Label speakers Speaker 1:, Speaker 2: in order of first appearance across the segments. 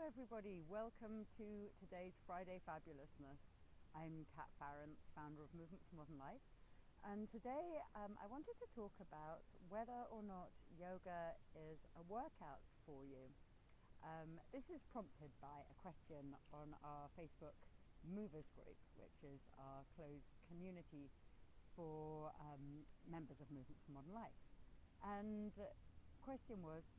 Speaker 1: Hello everybody, welcome to today's Friday Fabulousness. I'm Kat Farrance, founder of Movement for Modern Life, and today I wanted to talk about whether or not yoga is a workout for you. This is prompted by a question on our Facebook Movers group, which is our closed community for members of Movement for Modern Life. And the question was,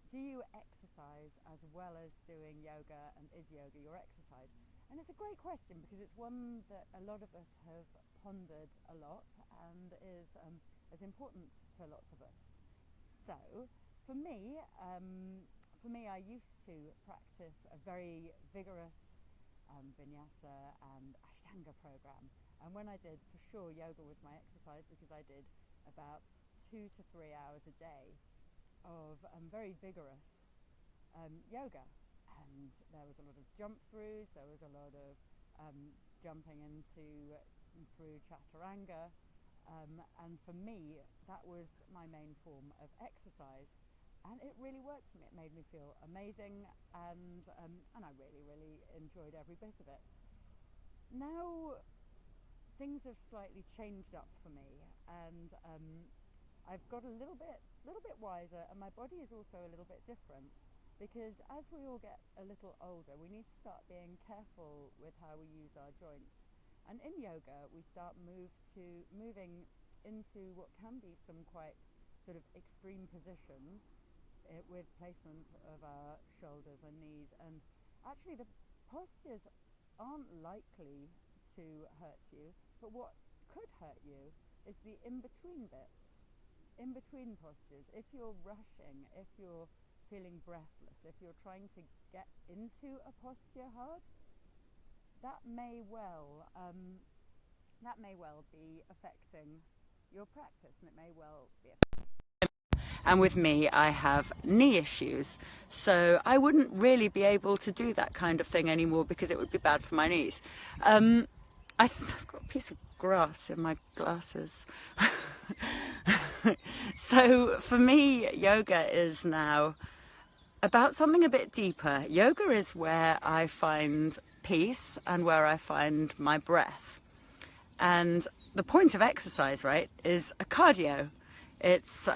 Speaker 1: do you exercise as well as doing yoga, and is yoga your exercise? And it's a great question because it's one that a lot of us have pondered a lot and is important to lots of us. So for me, I used to practice a very vigorous vinyasa and ashtanga program, and when I did, for sure yoga was my exercise because I did about 2 to 3 hours a day of very vigorous yoga, and there was a lot of jump throughs, there was a lot of jumping through chaturanga, and for me that was my main form of exercise, and it really worked for me. It made me feel amazing, and I really enjoyed every bit of it. Now things have slightly changed up for me, and I've got a little bit wiser, and my body is also a little bit different, because as we all get a little older, we need to start being careful with how we use our joints. And in yoga, we start moving into what can be some quite sort of extreme positions with placement of our shoulders and knees. And actually, the postures aren't likely to hurt you, but what could hurt you is the in-between bits. In between postures, if you're rushing, if you're feeling breathless, if you're trying to get into a posture hard, that may well be affecting your practice, and it may well be affecting. And with me, I have knee issues, so I wouldn't really be able to do that kind of thing anymore because it would be bad for my knees. I've got a piece of grass in my glasses. So for me, yoga is now about something a bit deeper. Yoga is where I find peace and where I find my breath. And the point of exercise, right, is a cardio. It's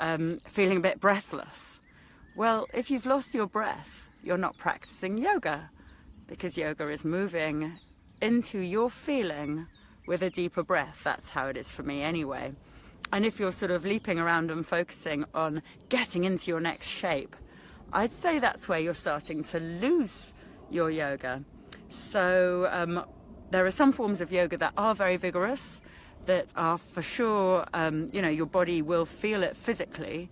Speaker 1: feeling a bit breathless. Well, if you've lost your breath, you're not practicing yoga, because yoga is moving into your feeling with a deeper breath. That's how it is for me anyway. And if you're sort of leaping around and focusing on getting into your next shape, I'd say that's where you're starting to lose your yoga. So there are some forms of yoga that are very vigorous, that are for sure, your body will feel it physically.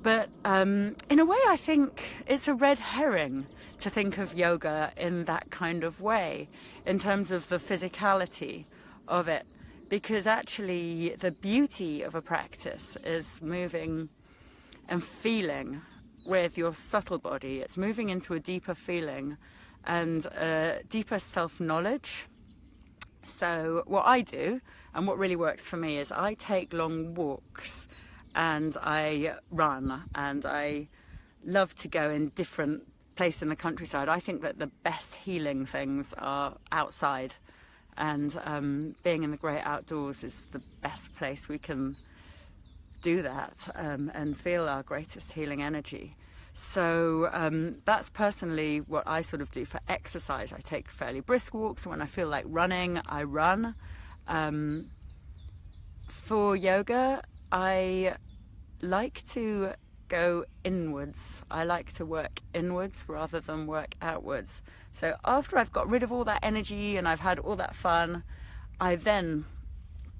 Speaker 1: But in a way, I think it's a red herring to think of yoga in that kind of way, in terms of the physicality of it. Because actually the beauty of a practice is moving and feeling with your subtle body. It's moving into a deeper feeling and a deeper self-knowledge. So what I do, and what really works for me, is I take long walks and I run, and I love to go in different places in the countryside. I think that the best healing things are outside. And being in the great outdoors is the best place we can do that and feel our greatest healing energy. So that's personally what I sort of do for exercise. I take fairly brisk walks, and when I feel like running, I run. For yoga, I like to go inwards. I like to work inwards rather than work outwards. So after I've got rid of all that energy and I've had all that fun, I then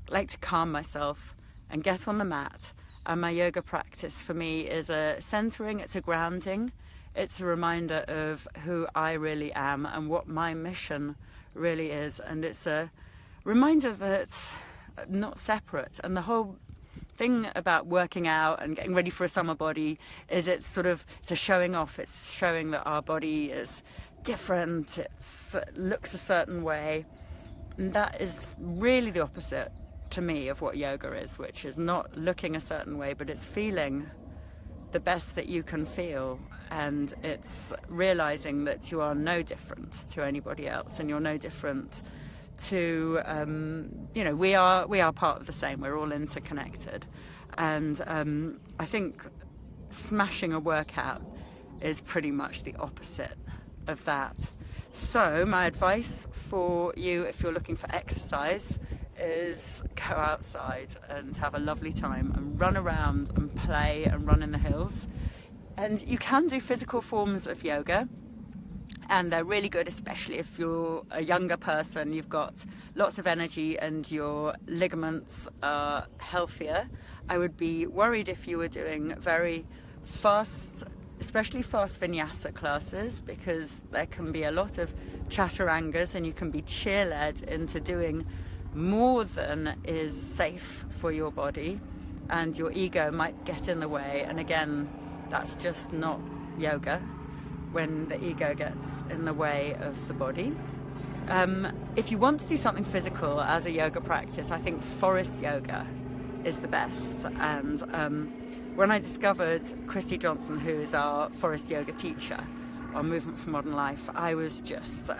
Speaker 1: like to calm myself and get on the mat. And my yoga practice for me is a centering, it's a grounding, it's a reminder of who I really am and what my mission really is. And it's a reminder that I'm not separate. And the whole thing about working out and getting ready for a summer body is it's a showing off. It's showing that our body is different, it looks a certain way, and that is really the opposite to me of what yoga is, which is not looking a certain way, but it's feeling the best that you can feel. and it's realizing that you are no different to anybody else, and you're no different to we are part of the same. We're all interconnected, and I think smashing a workout is pretty much the opposite of that. So my advice for you, if you're looking for exercise, is go outside and have a lovely time and run around and play and run in the hills. And you can do physical forms of yoga, and they're really good, especially if you're a younger person, you've got lots of energy and your ligaments are healthier. I would be worried if you were doing very fast, especially fast vinyasa classes, because there can be a lot of chaturangas and you can be cheer-led into doing more than is safe for your body, and your ego might get in the way. And again, that's just not yoga, when the ego gets in the way of the body. If you want to do something physical as a yoga practice, I think forest yoga is the best. And when I discovered Christy Johnson, who is our forest yoga teacher on Movement for Modern Life, I was just,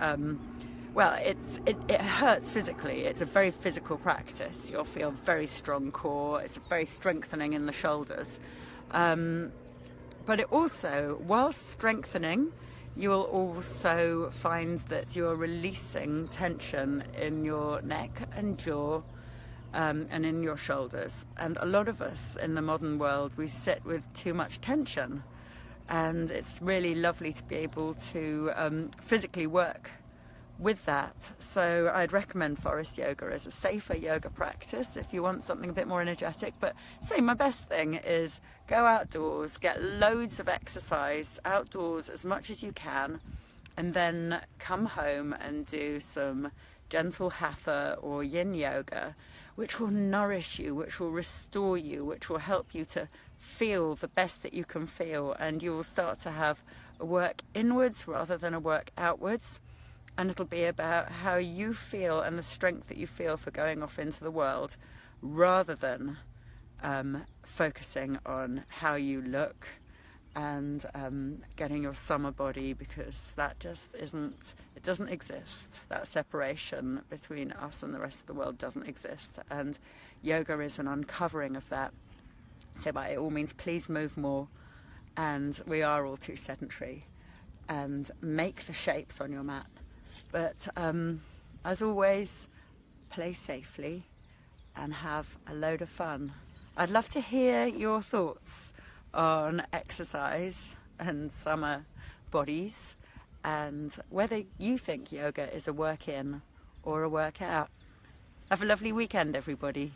Speaker 1: it hurts physically. It's a very physical practice. You'll feel very strong core. It's very strengthening in the shoulders. But it also, whilst strengthening, you will also find that you're releasing tension in your neck and jaw, and in your shoulders. And a lot of us in the modern world, we sit with too much tension, and it's really lovely to be able to physically work with that. So I'd recommend forest yoga as a safer yoga practice if you want something a bit more energetic. But say my best thing is go outdoors, get loads of exercise outdoors as much as you can, and then come home and do some gentle hatha or yin yoga, which will nourish you, which will restore you, which will help you to feel the best that you can feel, and you will start to have a work inwards rather than a work outwards. And it'll be about how you feel and the strength that you feel for going off into the world, rather than focusing on how you look and getting your summer body, because that just it doesn't exist. That separation between us and the rest of the world doesn't exist. And yoga is an uncovering of that. So by all means, please move more. And we are all too sedentary. And make the shapes on your mat. But as always, play safely and have a load of fun. I'd love to hear your thoughts on exercise and summer bodies, and whether you think yoga is a work in or a work out. Have a lovely weekend, everybody.